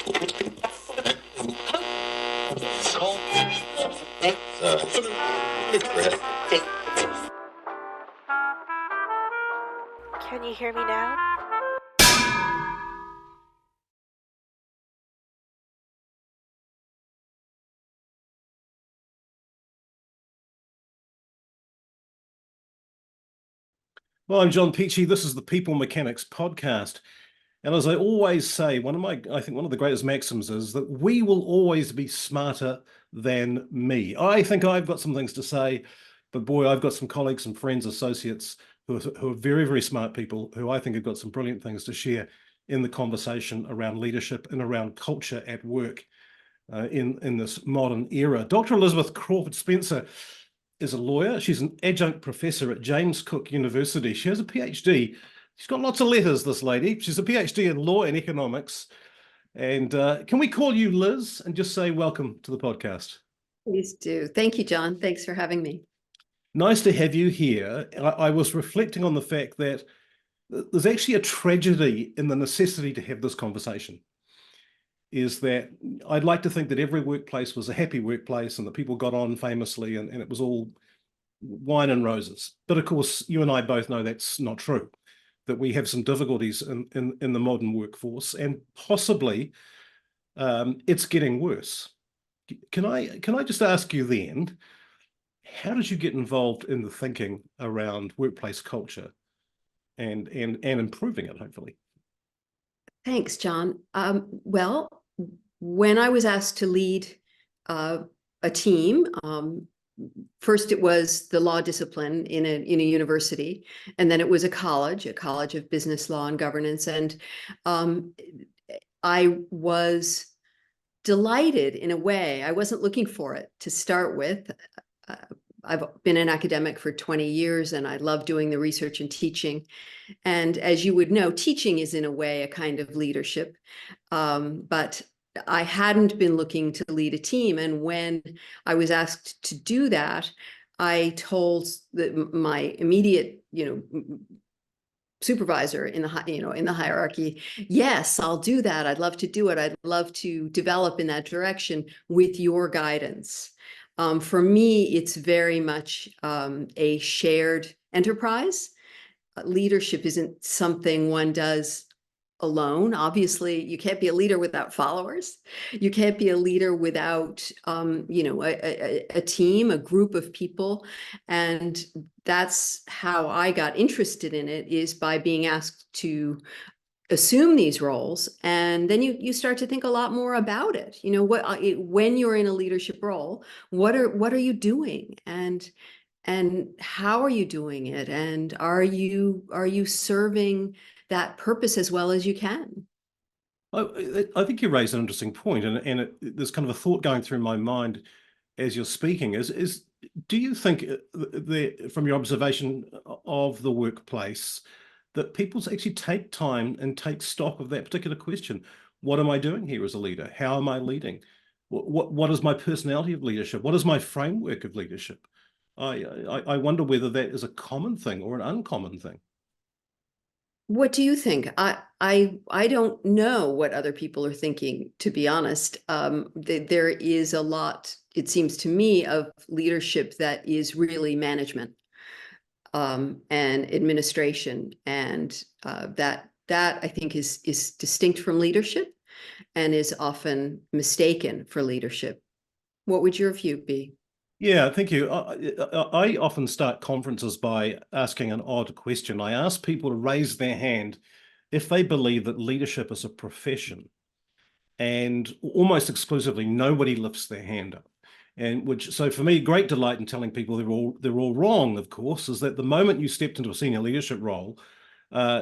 Can you hear me now? Well, I'm John Peachey. This is the People Mechanics podcast. And as I always say, I think one of the greatest maxims is that we will always be smarter than me. I think I've got some things to say, but boy, I've got some colleagues, some friends, associates who are very, very smart people who I think have got some brilliant things to share in the conversation around leadership and around culture at work in this modern era. Dr. Elizabeth Crawford Spencer is a lawyer. She's an adjunct professor at James Cook University. She has a Ph.D. She's got lots of letters, this lady. She's a Ph.D. in law and economics. And can we call you Liz and just say welcome to the podcast? Please do. Thank you, John. Thanks for having me. Nice to have you here. I was reflecting on the fact that there's actually a tragedy in the necessity to have this conversation. Is that I'd like to think that every workplace was a happy workplace and that people got on famously and it was all wine and roses. But of course, you and I both know that's not true, that we have some difficulties in the modern workforce and possibly it's getting worse. Can I just ask you then, how did you get involved in the thinking around workplace culture and improving it, hopefully? Thanks, John. Well, when I was asked to lead a team, first it was the law discipline in a university, and then it was a college of business law and governance. And I was delighted in a way. I wasn't looking for it to start with. I've been an academic for 20 years and I love doing the research and teaching. And as you would know, teaching is in a way a kind of leadership. But I hadn't been looking to lead a team. And when I was asked to do that, I told my immediate, supervisor in the hierarchy, yes, I'll do that. I'd love to do it. I'd love to develop in that direction with your guidance. For me, it's very much a shared enterprise. Leadership isn't something one does alone. Obviously, you can't be a leader without followers. You can't be a leader without, a team, a group of people. And that's how I got interested in it, is by being asked to assume these roles. And then you start to think a lot more about it. When you're in a leadership role, what are you doing? And how are you doing it? And are you serving that purpose as well as you can? I think you raised an interesting point, and there's kind of a thought going through my mind as you're speaking. Is do you think from your observation of the workplace that people actually take time and take stock of that particular question? What am I doing here as a leader? How am I leading? What is my personality of leadership? What is my framework of leadership? I wonder whether that is a common thing or an uncommon thing. What do you think? I don't know what other people are thinking, to be honest. There is a lot, it seems to me, of leadership that is really management and administration, and that I think is distinct from leadership and is often mistaken for leadership. What would your view be? Yeah, thank you. I often start conferences by asking an odd question. I ask people to raise their hand if they believe that leadership is a profession, and almost exclusively nobody lifts their hand up. And so for me, great delight in telling people they're all wrong, of course, is that the moment you stepped into a senior leadership role,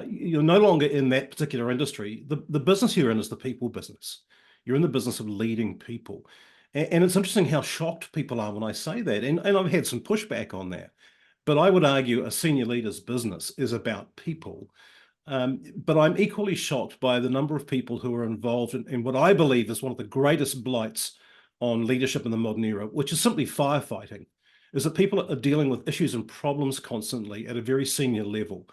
you're no longer in that particular industry. The business you're in is the people business. You're in the business of leading people. And it's interesting how shocked people are when I say that. And I've had some pushback on that. But I would argue a senior leader's business is about people. But I'm equally shocked by the number of people who are involved in what I believe is one of the greatest blights on leadership in the modern era, which is simply firefighting, is that people are dealing with issues and problems constantly at a very senior level.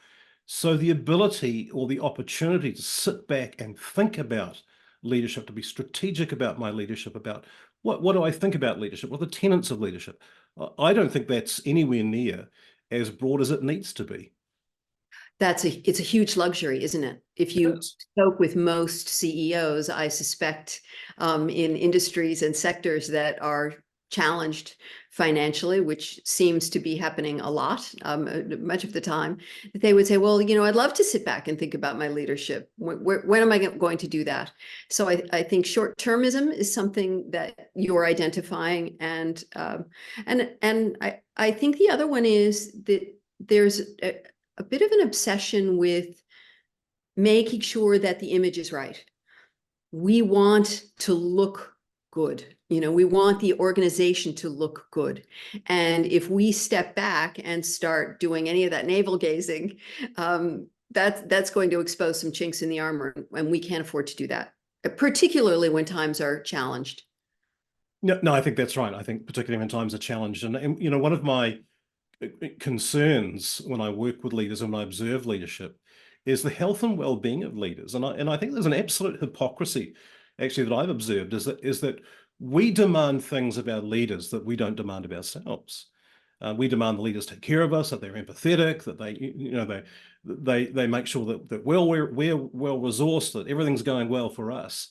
So the ability or the opportunity to sit back and think about leadership, to be strategic about my leadership, about what do I think about leadership, what are the tenets of leadership. I don't think that's anywhere near as broad as it needs to be. It's a huge luxury, isn't it? If you spoke with most CEOs, I suspect in industries and sectors that are challenged financially, which seems to be happening a lot, much of the time, that they would say, well, I'd love to sit back and think about my leadership. When am I going to do that? So I think short-termism is something that you're identifying. And I think the other one is that there's a bit of an obsession with making sure that the image is right. We want to look good. We want the organization to look good. And if we step back and start doing any of that navel gazing, that's going to expose some chinks in the armor, and we can't afford to do that, particularly when times are challenged. No, I think that's right. I think particularly when times are challenged. And one of my concerns when I work with leaders and when I observe leadership is the health and well-being of leaders. And I think there's an absolute hypocrisy, actually, that I've observed, is that we demand things of our leaders that we don't demand of ourselves. We demand the leaders take care of us, that they're empathetic, that they make sure that we're well resourced, that everything's going well for us.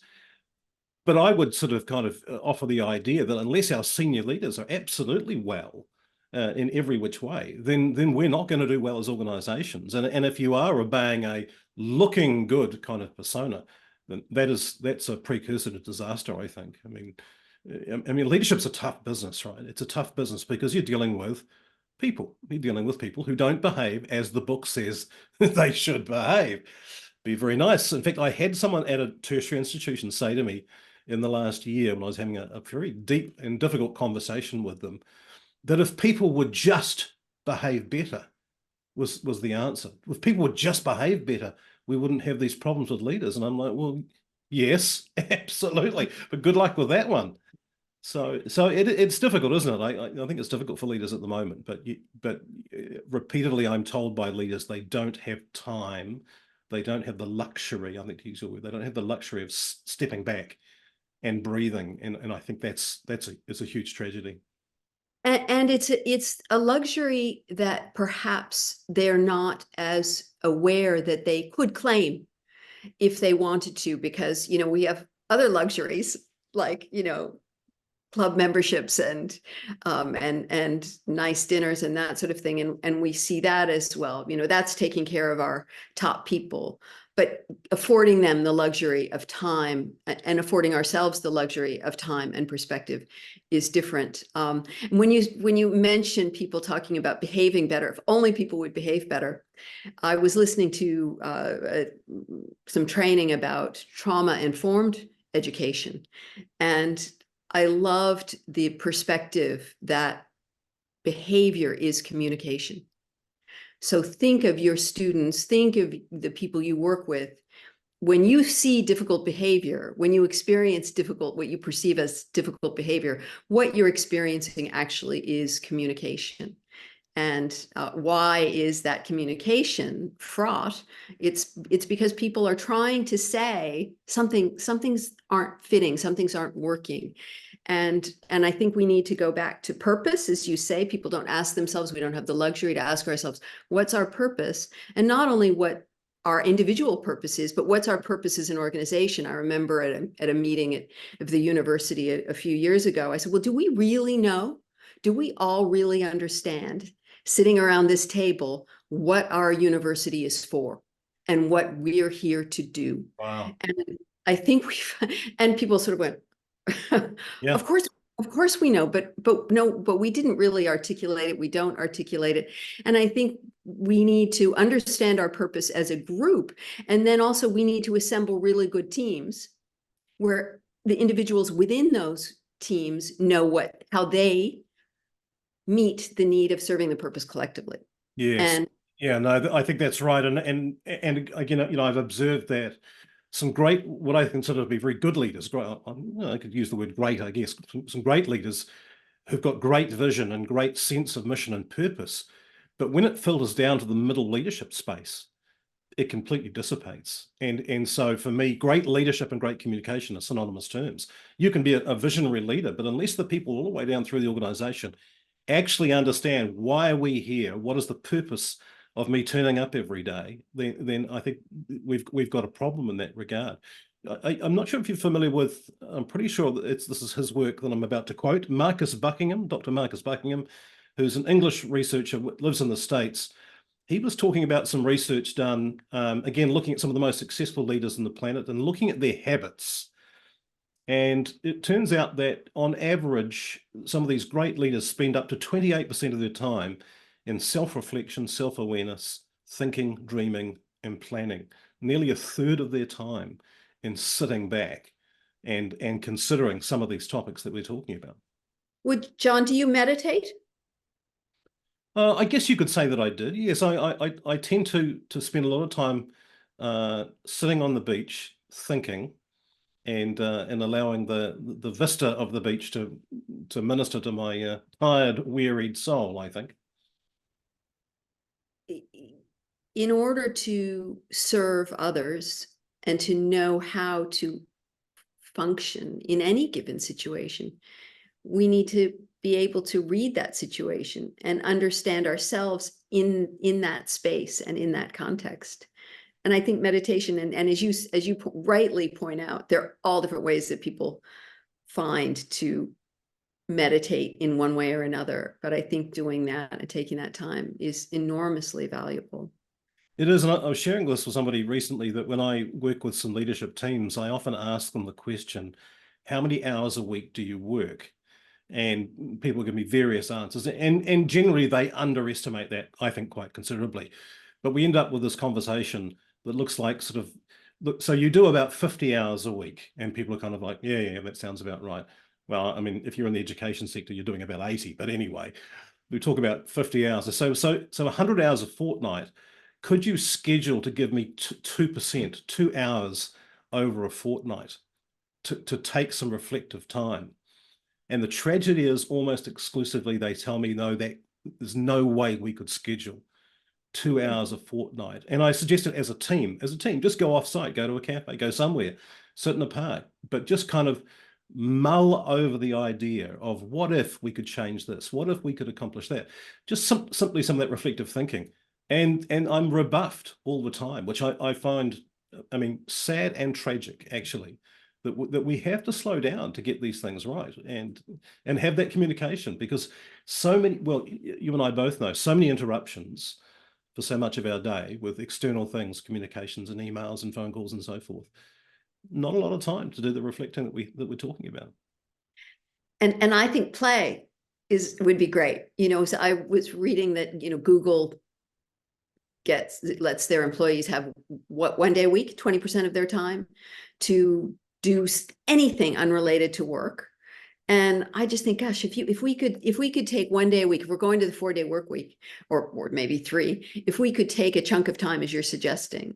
But I would sort of kind of offer the idea that unless our senior leaders are absolutely well in every which way, then we're not going to do well as organizations. And if you are obeying a looking good kind of persona, then that's a precursor to disaster, I think. I mean, leadership's a tough business, right? It's a tough business because you're dealing with people. You're dealing with people who don't behave as the book says they should behave. Be very nice. In fact, I had someone at a tertiary institution say to me in the last year, when I was having a very deep and difficult conversation with them, that if people would just behave better was the answer. If people would just behave better, we wouldn't have these problems with leaders. And I'm like, well, yes, absolutely. But good luck with that one. So it's difficult, isn't it? I think it's difficult for leaders at the moment. But repeatedly, I'm told by leaders they don't have time. They don't have the luxury, I think to use your word, they don't have the luxury of stepping back and breathing. And I think it's a huge tragedy. And it's a luxury that perhaps they're not as aware that they could claim if they wanted to, because, we have other luxuries like, club memberships and nice dinners and that sort of thing. And we see that as well. That's taking care of our top people, but affording them the luxury of time and affording ourselves the luxury of time and perspective is different. When you mention people talking about behaving better, if only people would behave better, I was listening to some training about trauma-informed education, and I loved the perspective that behavior is communication. So think of your students, think of the people you work with. When you see difficult behavior, when you experience what you perceive as difficult behavior, what you're experiencing actually is communication. And why is that communication fraught? It's because people are trying to say something's aren't fitting, something's aren't working. And I think we need to go back to purpose. As you say, people don't ask themselves, we don't have the luxury to ask ourselves, what's our purpose? And not only what our individual purpose is, but what's our purpose as an organization? I remember at a meeting at the university a few years ago, I said, well, do we really know? Do we all really understand, sitting around this table, what our university is for and what we're here to do? Wow. And I think and people sort of went, yeah. Of course we know, but we didn't really articulate it. We don't articulate it. And I think we need to understand our purpose as a group. And then also we need to assemble really good teams where the individuals within those teams know how they meet the need of serving the purpose collectively. Yes. No, I think that's right. And again, I've observed that some great, what I consider to be very good leaders, I could use the word great, I guess, some great leaders who've got great vision and great sense of mission and purpose. But when it filters down to the middle leadership space, it completely dissipates. And so for me, great leadership and great communication are synonymous terms. You can be a visionary leader, but unless the people all the way down through the organization actually understand why are we here, what is the purpose of me turning up every day, then I think we've got a problem in that regard. I'm not sure if you're familiar with, I'm pretty sure that this is his work that I'm about to quote, Marcus Buckingham, Dr. Marcus Buckingham, who's an English researcher, lives in the States. He was talking about some research done, again, looking at some of the most successful leaders on the planet and looking at their habits. And it turns out that on average, some of these great leaders spend up to 28% of their time in self-reflection, self-awareness, thinking, dreaming, and planning. Nearly a third of their time in sitting back and considering some of these topics that we're talking about. John, do you meditate? I guess you could say that I did. Yes, I tend to spend a lot of time sitting on the beach thinking and allowing the vista of the beach to minister to my tired, wearied soul, I think. In order to serve others and to know how to function in any given situation, we need to be able to read that situation and understand ourselves in that space and in that context. And I think meditation, and as you rightly point out, there are all different ways that people find to meditate in one way or another. But I think doing that and taking that time is enormously valuable. It is, and I was sharing this with somebody recently that when I work with some leadership teams, I often ask them the question, how many hours a week do you work? And people give me various answers, and generally they underestimate that, I think, quite considerably. But we end up with this conversation that looks like sort of, look, so you do about 50 hours a week, and people are kind of like, yeah, that sounds about right. Well, I mean, if you're in the education sector, you're doing about 80, but anyway, we talk about 50 hours. So 100 hours a fortnight. Could you schedule to give me 2%, 2 hours over a fortnight to take some reflective time? And the tragedy is almost exclusively they tell me, no, that there's no way we could schedule 2 hours a fortnight. And I suggested as a team, just go off-site, go to a cafe, go somewhere, sit in a park, but just kind of mull over the idea of what if we could change this? What if we could accomplish that? Just simply some of that reflective thinking. And I'm rebuffed all the time, which I find, I mean, sad and tragic, actually, that we have to slow down to get these things right and have that communication, because so many, well, you and I both know, so many interruptions for so much of our day with external things, communications and emails and phone calls and so forth. Not a lot of time to do the reflecting that we're talking about. And I think play would be great. You know, so I was reading that, you know, Google lets their employees have one day a week, 20% of their time to do anything unrelated to work. And I just think, gosh, if we could take one day a week, if we're going to the 4-day work week, or maybe 3, if we could take a chunk of time, as you're suggesting,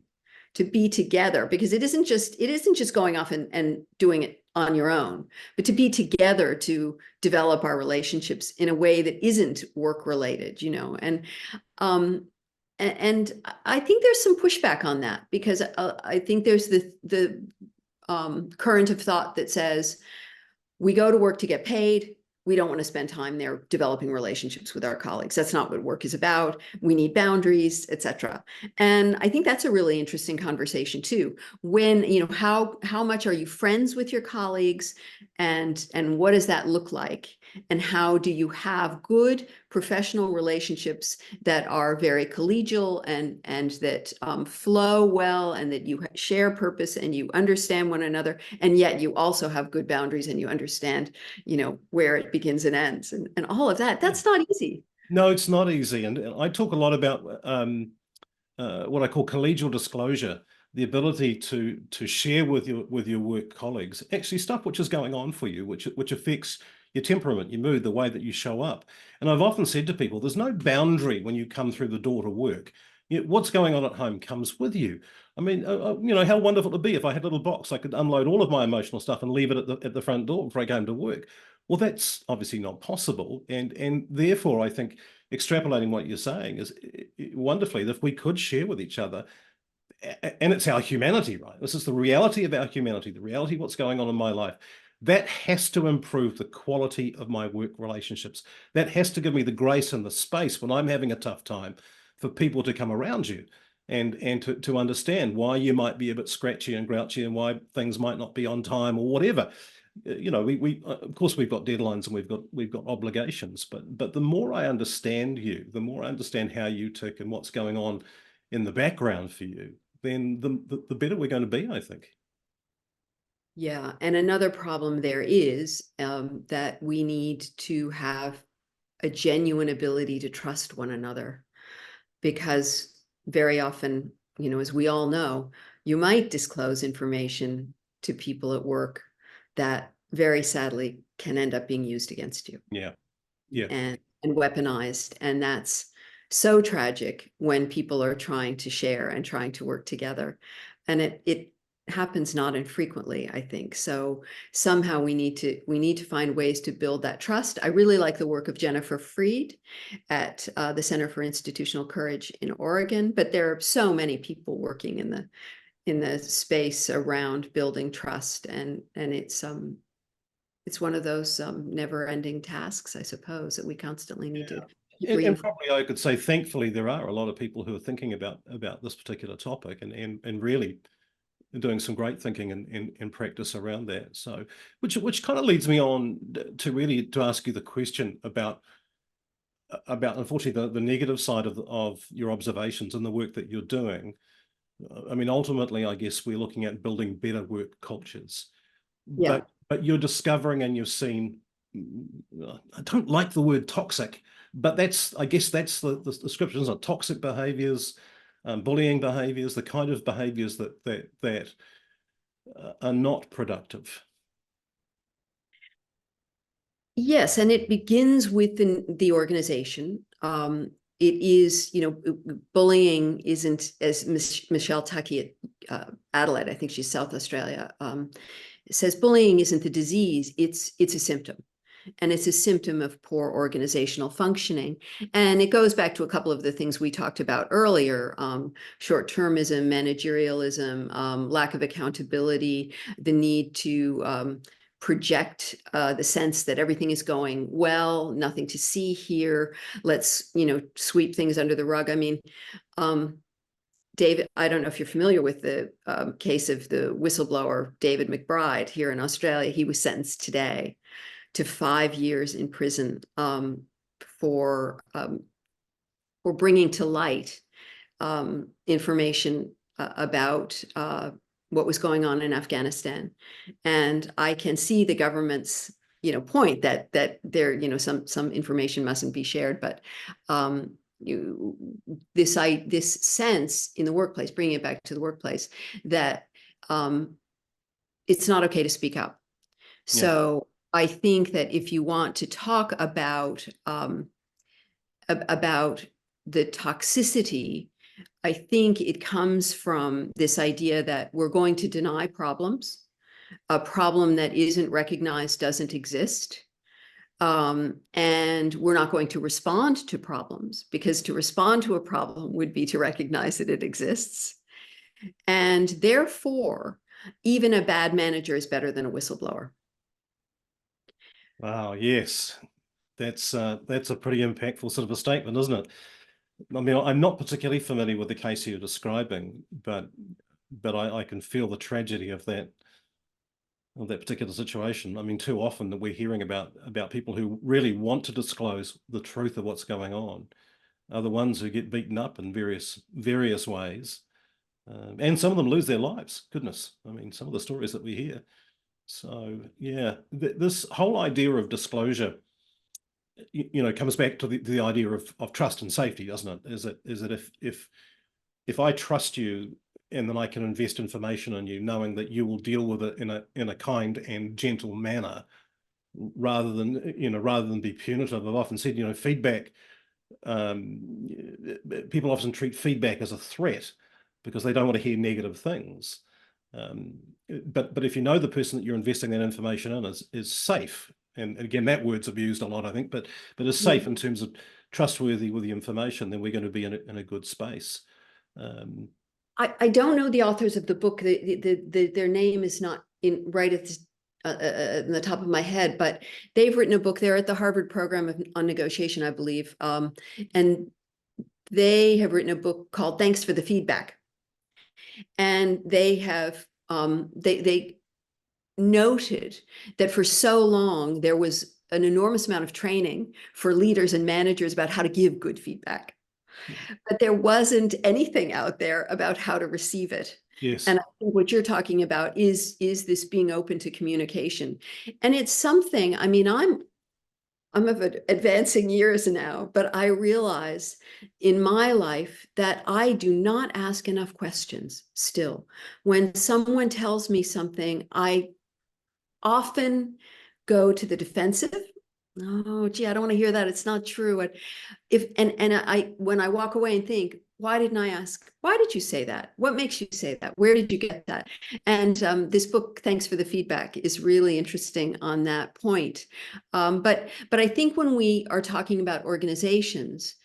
to be together, because it isn't just going off and doing it on your own, but to be together to develop our relationships in a way that isn't work related, you know. And I think there's some pushback on that, because I think there's the current of thought that says we go to work to get paid. We don't want to spend time there developing relationships with our colleagues. That's not what work is about. We need boundaries, etc. And I think that's a really interesting conversation too. When, you know, how much are you friends with your colleagues, and what does that look like? And how do you have good professional relationships that are very collegial and that flow well, and that you share purpose and you understand one another, and yet you also have good boundaries and you understand, you know, where it begins and ends, and all of that. That's not easy. No, it's not easy. And I talk a lot about what I call collegial disclosure, the ability to share with your work colleagues actually stuff which is going on for you, which affects your temperament, your mood, the way that you show up. And I've often said to people, there's no boundary when you come through the door to work. What's going on at home comes with you. I mean, you know, how wonderful it would be if I had a little box, I could unload all of my emotional stuff and leave it at the front door before I go into work. Well, that's obviously not possible. And therefore, I think extrapolating what you're saying is wonderfully that if we could share with each other and it's our humanity, right? This is the reality of our humanity, the reality of what's going on in my life. That has to improve the quality of my work relationships. That has to give me the grace and the space when I'm having a tough time for people to come around you and to understand why you might be a bit scratchy and grouchy and why things might not be on time or whatever. You know, we of course we've got deadlines and we've got obligations, but the more I understand you, the more I understand how you tick and what's going on in the background for you, then the better we're going to be, I think. Yeah, and another problem there is that we need to have a genuine ability to trust one another, because very often, you know, as we all know, you might disclose information to people at work that very sadly can end up being used against you. Yeah, yeah. And weaponized. And that's so tragic when people are trying to share and trying to work together. And it happens not infrequently, I think. So somehow we need to find ways to build that trust. I really like the work of Jennifer Freed at the Center for Institutional Courage in Oregon, but there are so many people working in the space around building trust, and it's one of those never-ending tasks, I suppose, that we constantly need to keep and probably I could say, thankfully, there are a lot of people who are thinking about this particular topic and really doing some great thinking and practice around that. So, which kind of leads me on to really to ask you the question about unfortunately the negative side of your observations and the work that you're doing. I mean, ultimately, I guess we're looking at building better work cultures. Yeah. But you're discovering and you've seen, I don't like the word toxic, but I guess that's the description, isn't it? Toxic behaviors, bullying behaviors, the kind of behaviors that are not productive. Yes, and it begins within the organization. It is, you know, bullying isn't, as Michelle Tuckey at Adelaide, I think she's South Australia, says bullying isn't the disease, it's a symptom. And it's a symptom of poor organizational functioning. And it goes back to a couple of the things we talked about earlier, short-termism, managerialism, lack of accountability, the need to project the sense that everything is going well, nothing to see here, let's, you know, sweep things under the rug. I mean, David, I don't know if you're familiar with the case of the whistleblower, David McBride, here in Australia. He was sentenced today to 5 years in prison for bringing to light information about what was going on in Afghanistan. And I can see the government's, you know, point that there, you know, some information mustn't be shared, but this sense in the workplace, bringing it back to the workplace, that it's not okay to speak up. So I think that if you want to talk about the toxicity, I think it comes from this idea that we're going to deny problems. A problem that isn't recognized doesn't exist. And we're not going to respond to problems, because to respond to a problem would be to recognize that it exists. And therefore, even a bad manager is better than a whistleblower. Wow, yes. That's a pretty impactful sort of a statement, isn't it? I mean, I'm not particularly familiar with the case you're describing, but I can feel the tragedy of that particular situation. I mean, too often that we're hearing about people who really want to disclose the truth of what's going on are the ones who get beaten up in various ways, and some of them lose their lives. Goodness, I mean, some of the stories that we hear. So yeah, this whole idea of disclosure, you know, comes back to the idea of trust and safety, doesn't it? Is that if I trust you, and then I can invest information in you, knowing that you will deal with it in a kind and gentle manner, rather than be punitive. I've often said, you know, feedback. People often treat feedback as a threat because they don't want to hear negative things. But if you know the person that you're investing that information in is safe, and again that word's abused a lot, I think, but is safe in terms of trustworthy with the information, then we're going to be in a good space. I don't know the authors of the book. Their name is not in right at the top of my head, but they've written a book. They're at the Harvard program on negotiation, I believe. And they have written a book called Thanks for the Feedback. And they have they noted that for so long there was an enormous amount of training for leaders and managers about how to give good feedback, but there wasn't anything out there about how to receive it. Yes. And I think what you're talking about is this being open to communication. And it's something, I mean, I'm of advancing years now, but I realize in my life that I do not ask enough questions still. When someone tells me something, I often go to the defensive. Oh, gee, I don't want to hear that. It's not true. And when I walk away and think, why didn't I ask? Why did you say that? What makes you say that? Where did you get that? And this book, Thanks for the Feedback, is really interesting on that point. But I think when we are talking about organizations,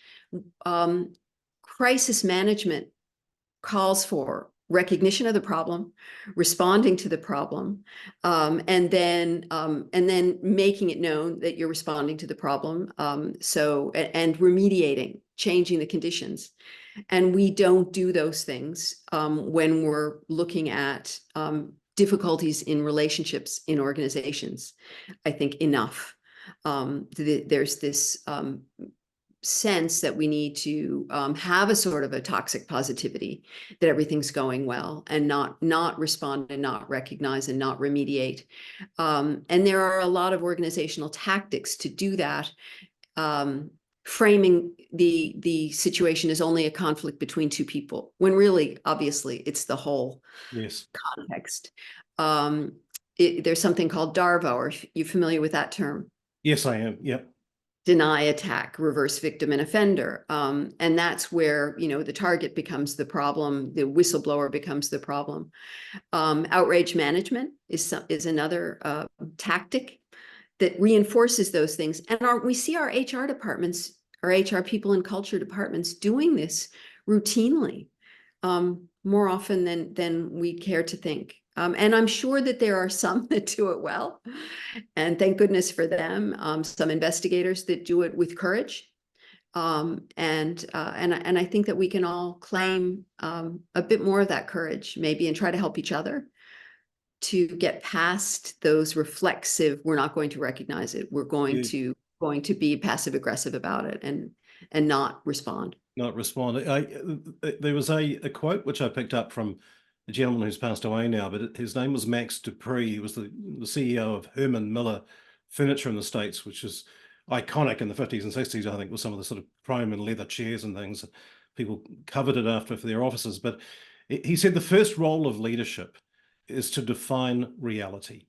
crisis management calls for recognition of the problem, responding to the problem, and then making it known that you're responding to the problem. And remediating, changing the conditions. And we don't do those things when we're looking at difficulties in relationships in organizations, I think, enough. There's this sense that we need to have a sort of a toxic positivity, that everything's going well, and not respond and not recognize and not remediate. And there are a lot of organizational tactics to do that, framing the situation as only a conflict between two people, when really, obviously, it's the whole context. There's something called DARVO. Are you familiar with that term? Yes, I am. Yep. Deny, attack, reverse victim and offender. And that's where, the target becomes the problem, the whistleblower becomes the problem. Outrage management is another tactic that reinforces those things. And we see our HR departments, our HR people and culture departments doing this routinely, more often than we care to think. And I'm sure that there are some that do it well, and thank goodness for them. Some investigators that do it with courage, and I think that we can all claim a bit more of that courage, maybe, and try to help each other to get past those reflexive. We're not going to recognize it. We're going to be passive aggressive about it and not respond. Not respond. There was a quote which I picked up from a gentleman who's passed away now, but his name was Max Dupree. He was the CEO of Herman Miller Furniture in the States, which is iconic in the 50s and 60s, I think, with some of the sort of chrome and leather chairs and things that people coveted after for their offices. But he said the first role of leadership is to define reality.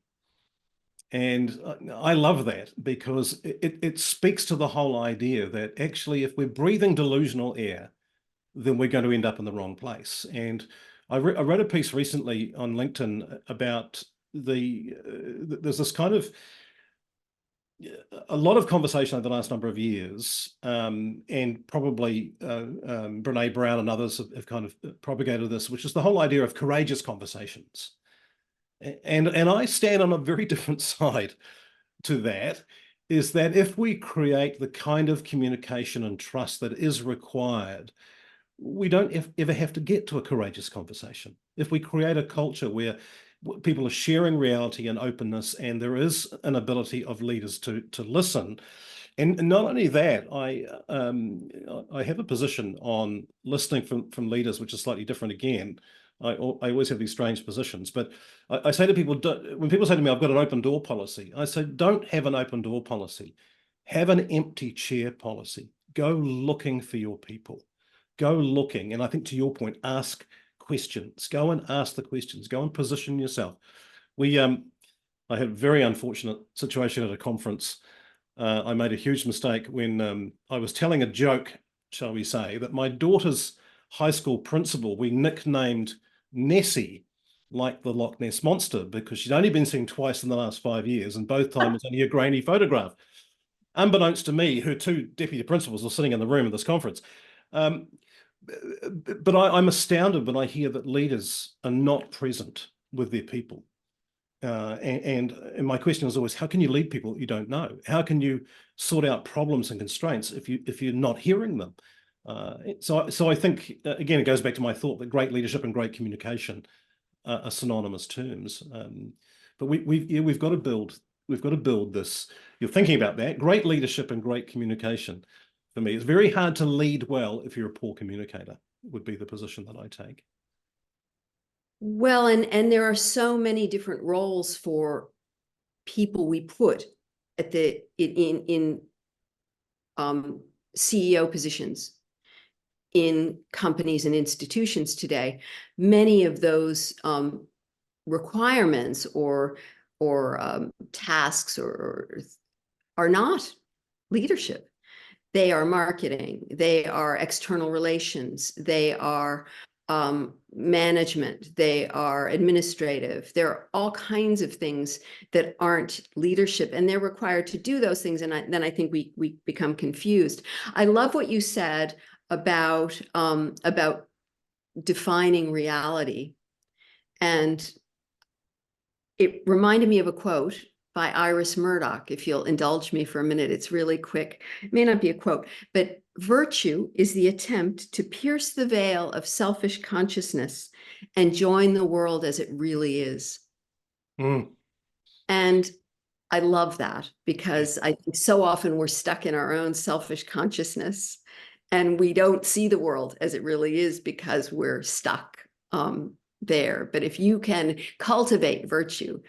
And I love that, because it speaks to the whole idea that actually, if we're breathing delusional air, then we're going to end up in the wrong place. And I wrote a piece recently on LinkedIn about there's this kind of a lot of conversation over the last number of years, and probably Brene Brown and others have kind of propagated this, which is the whole idea of courageous conversations. And I stand on a very different side to that, is that if we create the kind of communication and trust that is required, we don't ever have to get to a courageous conversation. If we create a culture where people are sharing reality and openness, and there is an ability of leaders to listen. And not only that, I have a position on listening from leaders, which is slightly different again. I always have these strange positions, but I say to people, when people say to me, I've got an open door policy, I say, don't have an open door policy. Have an empty chair policy. Go looking for your people. Go looking. And I think, to your point, ask questions. Go and ask the questions. Go and position yourself. I had a very unfortunate situation at a conference. I made a huge mistake when I was telling a joke, shall we say, that my daughter's high school principal, we nicknamed Nessie, like the Loch Ness Monster, because she'd only been seen twice in the last 5 years, and both times was only a grainy photograph. Unbeknownst to me, her two deputy principals were sitting in the room at this conference. but I'm astounded when I hear that leaders are not present with their people. And my question is always, how can you lead people that you don't know? How can you sort out problems and constraints if you're not hearing them? So I think, again, it goes back to my thought that great leadership and great communication are synonymous terms. But we've got to build this. You're thinking about that. Great leadership and great communication. For me, it's very hard to lead well if you're a poor communicator, would be the position that I take. Well, and there are so many different roles for people we put at in CEO positions in companies and institutions today. Many of those requirements or tasks are not leadership. They are marketing, they are external relations, they are management, they are administrative. There are all kinds of things that aren't leadership, and they're required to do those things. And then I think we become confused. I love what you said about defining reality, and it reminded me of a quote by Iris Murdoch. If you'll indulge me for a minute, it's really quick. It may not be a quote, but virtue is the attempt to pierce the veil of selfish consciousness and join the world as it really is. Mm. And I love that, because I think so often we're stuck in our own selfish consciousness and we don't see the world as it really is because we're stuck there. But if you can cultivate virtue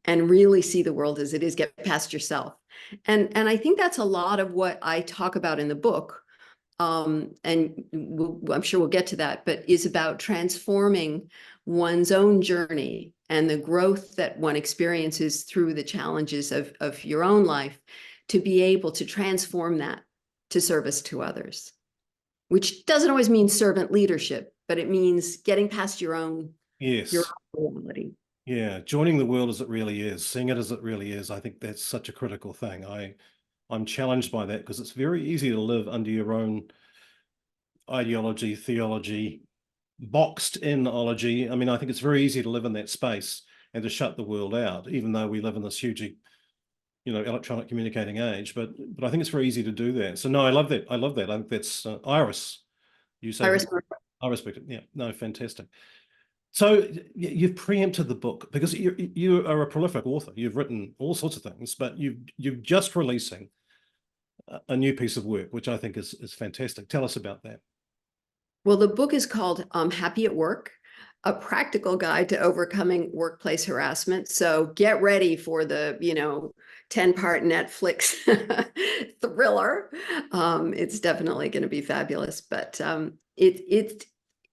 and really see the world as it is, get past yourself. And I think that's a lot of what I talk about in the book. And I'm sure we'll get to that, but is about transforming one's own journey and the growth that one experiences through the challenges of your own life, to be able to transform that to service to others, which doesn't always mean servant leadership, but it means getting past your own reality. Yeah, joining the world as it really is, seeing it as it really is. I think that's such a critical thing. I'm challenged by that, because it's very easy to live under your own ideology, theology, boxed in-ology. I mean, I think it's very easy to live in that space and to shut the world out, even though we live in this hugely, electronic communicating age. But I think it's very easy to do that. So no, I love that. I think that's Iris. You say Iris. I respect it. Yeah, no, fantastic. So you've preempted the book, because you are a prolific author. You've written all sorts of things, but you're just releasing a new piece of work, which I think is fantastic. Tell us about that. Well, the book is called Happy at Work, a practical guide to overcoming workplace harassment. So get ready for the, 10-part Netflix thriller. It's definitely going to be fabulous, but it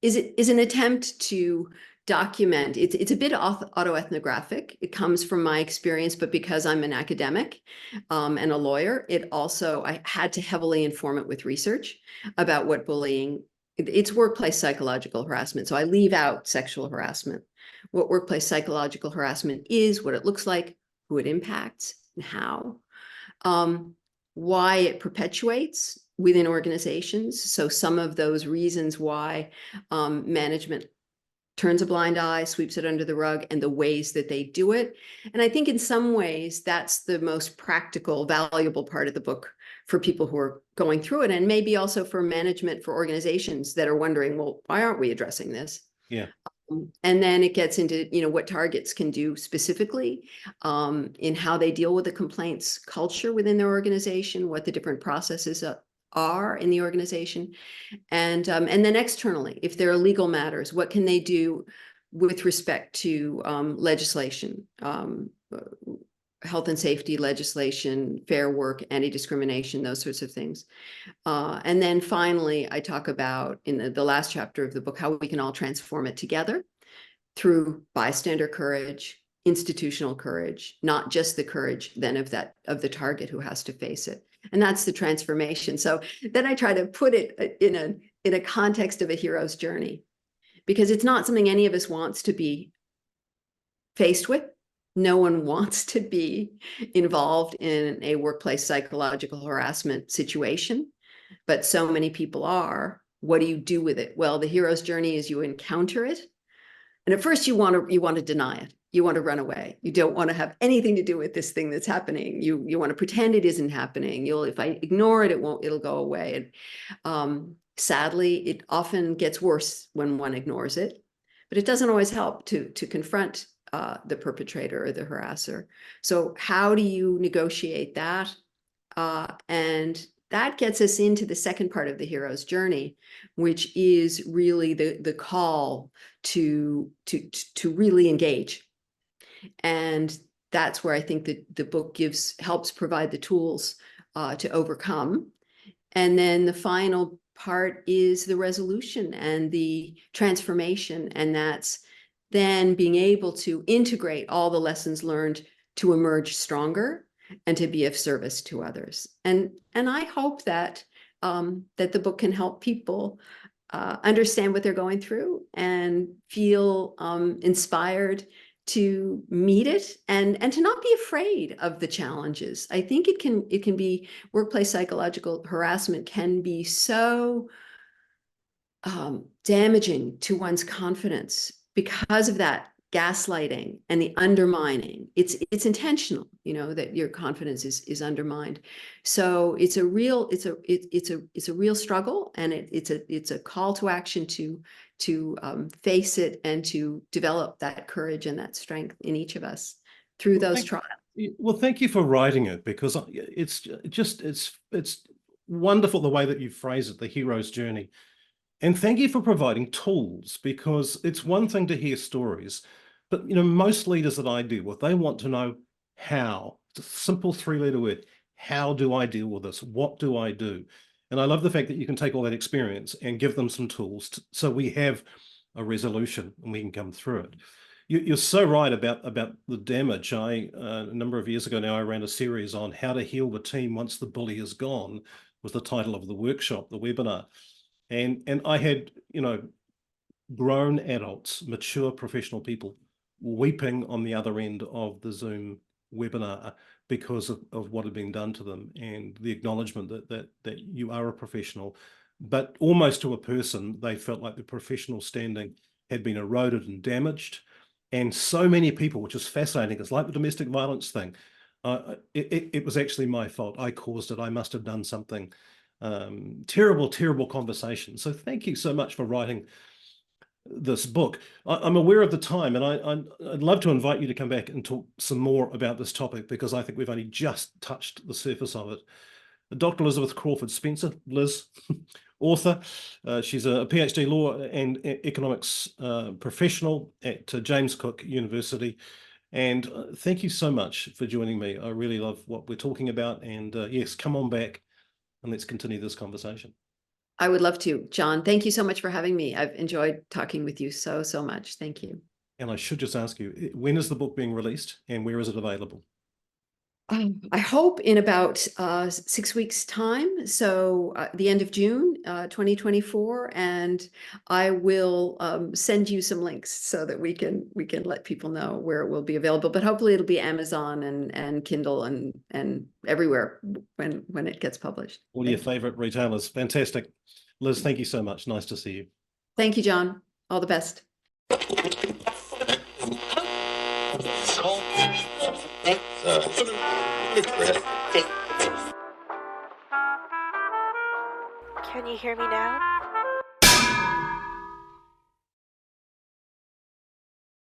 is an attempt to document. It's a bit autoethnographic. It comes from my experience, but because I'm an academic and a lawyer, I had to heavily inform it with research about what bullying. It's workplace psychological harassment. So I leave out sexual harassment, what workplace psychological harassment is, what it looks like, who it impacts, and how, why it perpetuates within organizations. So some of those reasons why management turns a blind eye, sweeps it under the rug, and the ways that they do it. And I think in some ways, that's the most practical, valuable part of the book for people who are going through it, and maybe also for management, for organizations that are wondering, well, why aren't we addressing this? Yeah. And then it gets into, what targets can do specifically in how they deal with the complaints culture within their organization, what the different processes are in the organization. And then externally, if there are legal matters, what can they do with respect to legislation, health and safety legislation, fair work, anti-discrimination, those sorts of things. And then finally, I talk about in the last chapter of the book, how we can all transform it together through bystander courage, institutional courage, not just the courage then of the target who has to face it. And that's the transformation. So then I try to put it in a context of a hero's journey, because it's not something any of us wants to be faced with. No one wants to be involved in a workplace psychological harassment situation, but so many people are. What do you do with it? Well, the hero's journey is you encounter it. And at first you want to deny it. You want to run away. You don't want to have anything to do with this thing that's happening. You want to pretend it isn't happening. If I ignore it, it'll go away. And sadly, it often gets worse when one ignores it, but it doesn't always help to confront the perpetrator or the harasser. So how do you negotiate that? And that gets us into the second part of the hero's journey, which is really the call to really engage. And that's where I think that the book helps provide the tools to overcome. And then the final part is the resolution and the transformation. And that's then being able to integrate all the lessons learned to emerge stronger and to be of service to others. And I hope that that the book can help people understand what they're going through and feel inspired to meet it and to not be afraid of the challenges. I think it can be, workplace psychological harassment can be so damaging to one's confidence because of that gaslighting and the undermining. It's intentional, that your confidence is undermined. So it's a real struggle, and it's a call to action to face it and to develop that courage and that strength in each of us through those trials. Well, thank you for writing it, because it's wonderful the way that you phrase it, the hero's journey. And thank you for providing tools, because it's one thing to hear stories, but most leaders that I deal with, they want to know how. It's a simple 3-letter word. How do I deal with this? What do I do? And I love the fact that you can take all that experience and give them some tools so we have a resolution and we can come through it. You're so right about the damage. A number of years ago now, I ran a series on how to heal the team once the bully is gone, was the title of the workshop, the webinar. And I had, grown adults, mature professional people weeping on the other end of the Zoom webinar because of what had been done to them, and the acknowledgement that you are a professional, but almost to a person, they felt like the professional standing had been eroded and damaged. And so many people, which is fascinating, it's like the domestic violence thing. It was actually my fault. I caused it. I must have done something. Terrible conversation. So thank you so much for writing this book. I'm aware of the time, and I'd love to invite you to come back and talk some more about this topic, because I think we've only just touched the surface of it. Dr. Elizabeth Crawford Spencer, Liz, author. She's a Ph.D. law and economics professional at James Cook University. And thank you so much for joining me. I really love what we're talking about. And yes, come on back and let's continue this conversation. I would love to. John, thank you so much for having me. I've enjoyed talking with you so much. Thank you. And I should just ask you, when is the book being released and where is it available? I hope in about 6 weeks' time, so the end of June 2024, and I will send you some links so that we can let people know where it will be available. But hopefully it'll be Amazon and Kindle and everywhere when it gets published. All your favorite retailers. Fantastic. Liz, thank you so much. Nice to see you. Thank you, John. All the best. Can you hear me now?